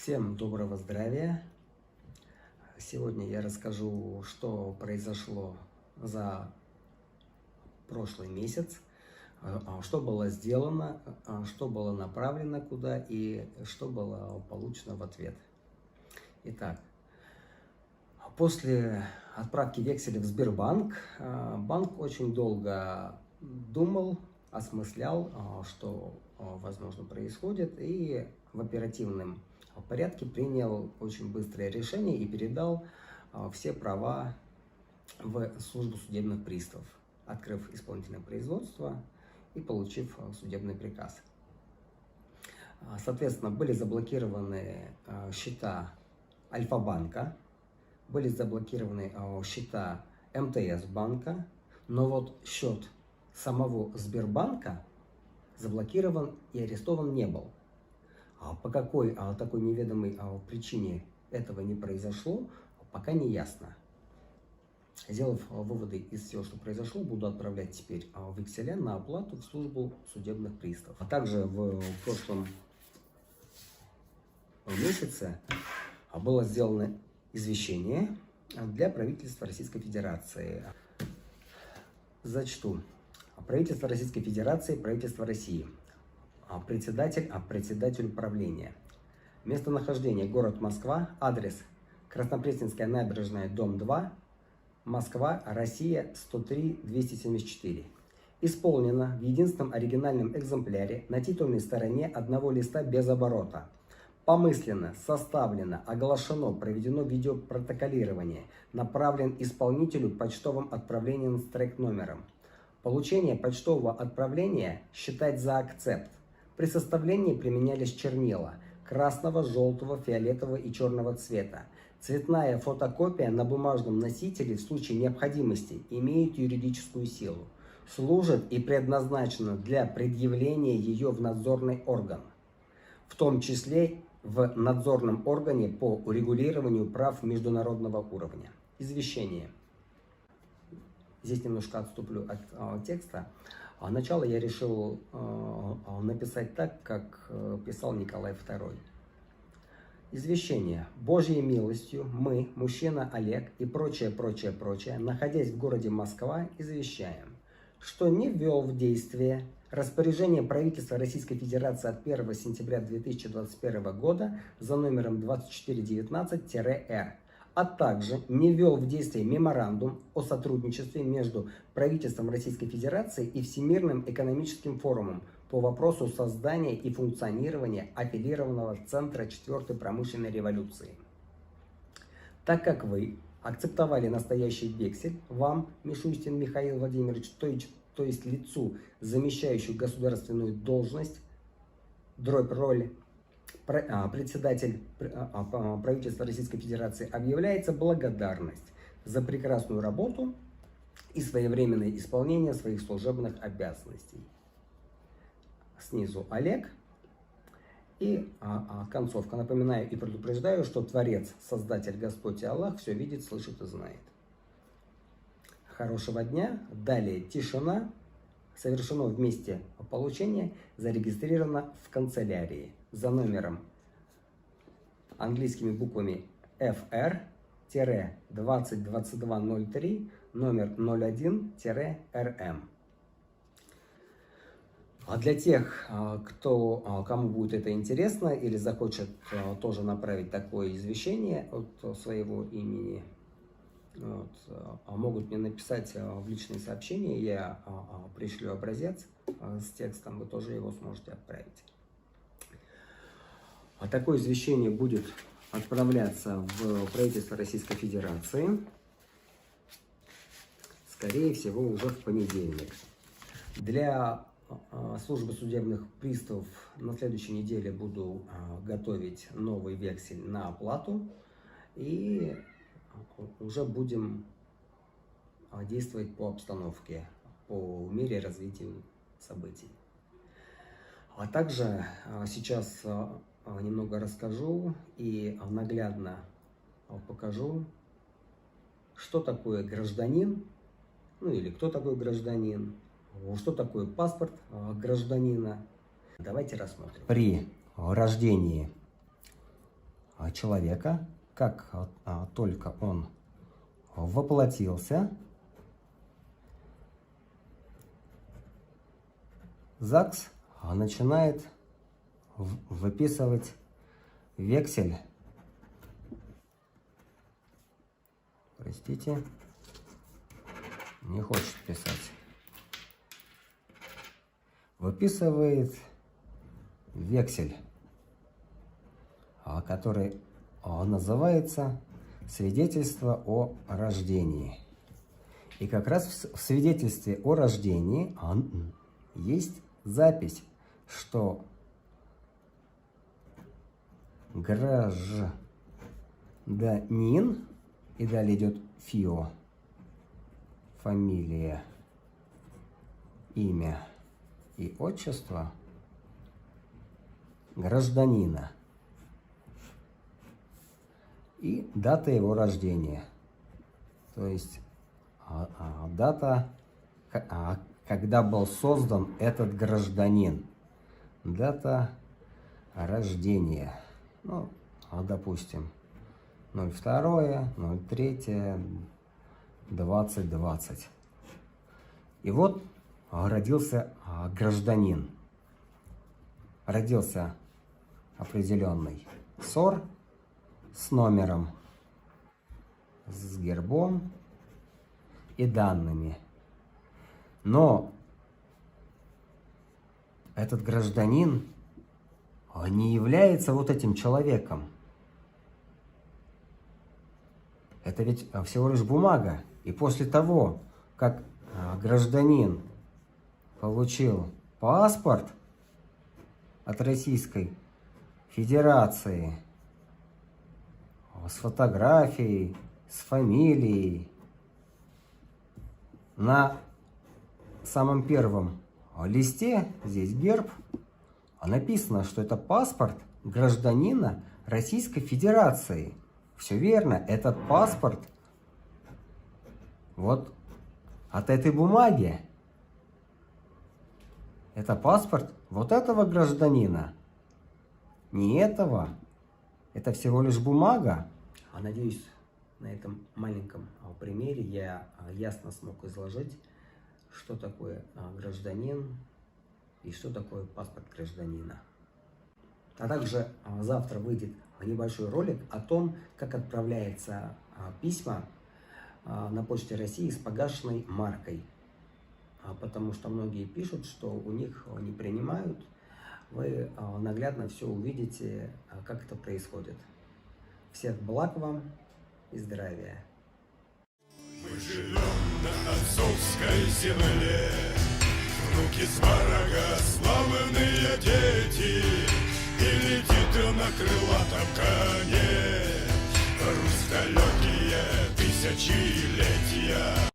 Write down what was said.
Всем доброго здравия! Сегодня я расскажу, что произошло за прошлый месяц, что было сделано, что было направлено куда и что было получено в ответ. Итак, после отправки векселя в Сбербанк, банк очень долго думал, осмыслял, что возможно происходит, и в оперативном порядке принял очень быстрое решение и передал все права в службу судебных приставов, открыв исполнительное производство и получив судебный приказ. Соответственно, были заблокированы счета Альфа-банка, были заблокированы счета МТС банка, но вот счет самого Сбербанка заблокирован и арестован не был. По какой такой неведомой причине этого не произошло, пока не ясно. Сделав выводы из всего, что произошло, буду отправлять теперь векселя на оплату в службу судебных приставов. А также в прошлом месяце было сделано извещение для правительства Российской Федерации. Зачту. Правительство Российской Федерации, правительство России. Председатель управления. Местонахождение: город Москва. Адрес: Краснопресненская набережная, дом 2, Москва, Россия, 103-274. Исполнено в единственном оригинальном экземпляре на титульной стороне одного листа без оборота. Помысленно, составлено, оглашено, проведено видеопротоколирование, направлен исполнителю почтовым отправлением с трек-номером. Получение почтового отправления считать за акцепт. При составлении применялись чернила красного, желтого, фиолетового и черного цвета. Цветная фотокопия на бумажном носителе в случае необходимости имеет юридическую силу. Служит и предназначена для предъявления ее в надзорный орган, в том числе в надзорном органе по урегулированию прав международного уровня. Извещение. Здесь немножко отступлю от текста. Начало я решил написать так, как писал Николай II. Извещение. Божьей милостью мы, мужчина Олег и прочее, находясь в городе Москва, извещаем, что не ввел в действие распоряжение правительства Российской Федерации от 1 сентября 2021 года за номером 2419-Р, а также не ввел в действие меморандум о сотрудничестве между правительством Российской Федерации и Всемирным экономическим форумом по вопросу создания и функционирования аффилированного центра 4-й промышленной революции. Так как вы акцептовали настоящий вексель, вам, Мишустин Михаил Владимирович, то есть лицу, замещающему государственную должность, роль председатель правительства Российской Федерации, объявляется благодарность за прекрасную работу и своевременное исполнение своих служебных обязанностей. Снизу Олег. И концовка. Напоминаю и предупреждаю, что Творец, Создатель, Господь и Аллах все видит, слышит и знает. Хорошего дня. Далее тишина. Совершено вместе получение. Зарегистрировано в канцелярии за номером английскими буквами FR-202203, номер 01-RM. А для тех, кому будет это интересно или захочет тоже направить такое извещение от своего имени, могут мне написать в личные сообщения, я пришлю образец с текстом, вы тоже его сможете отправить. Такое извещение будет отправляться в правительство Российской Федерации, скорее всего, уже в понедельник. Для службы судебных приставов на следующей неделе буду готовить новый вексель на оплату, и уже будем действовать по обстановке, по мере развития событий. А также сейчас немного расскажу и наглядно покажу, что такое гражданин, или кто такой гражданин, что такое паспорт гражданина. Давайте рассмотрим. При рождении человека, как только он воплотился, ЗАГС начинает выписывать вексель. Простите, не хочет писать. Выписывает вексель, который называется свидетельство о рождении. И как раз в свидетельстве о рождении есть запись, что гражданин, и далее идет ФИО, фамилия, имя и отчество гражданина и дата его рождения, то есть дата, когда был создан этот гражданин, дата рождения, ну, допустим, 02.03.2020. И вот родился гражданин. Родился определенный СОР с номером, с гербом и данными. Но этот гражданин не является вот этим человеком. Это ведь всего лишь бумага. И после того, как гражданин получил паспорт от Российской Федерации с фотографией, с фамилией, на самом первом листе, здесь герб, написано, что это паспорт гражданина Российской Федерации. Все верно, этот паспорт вот от этой бумаги. Это паспорт вот этого гражданина, не этого. Это всего лишь бумага. Надеюсь, на этом маленьком примере я ясно смог изложить, что такое гражданин и что такое паспорт гражданина. А также завтра выйдет небольшой ролик о том, как отправляется письма на Почте России с погашенной маркой. Потому что многие пишут, что у них не принимают. Вы наглядно все увидите, как это происходит. Всех благ вам и здравия. Мы живем на отцовской земле, внуки сварога, славные дети, и летит на крылатом коне.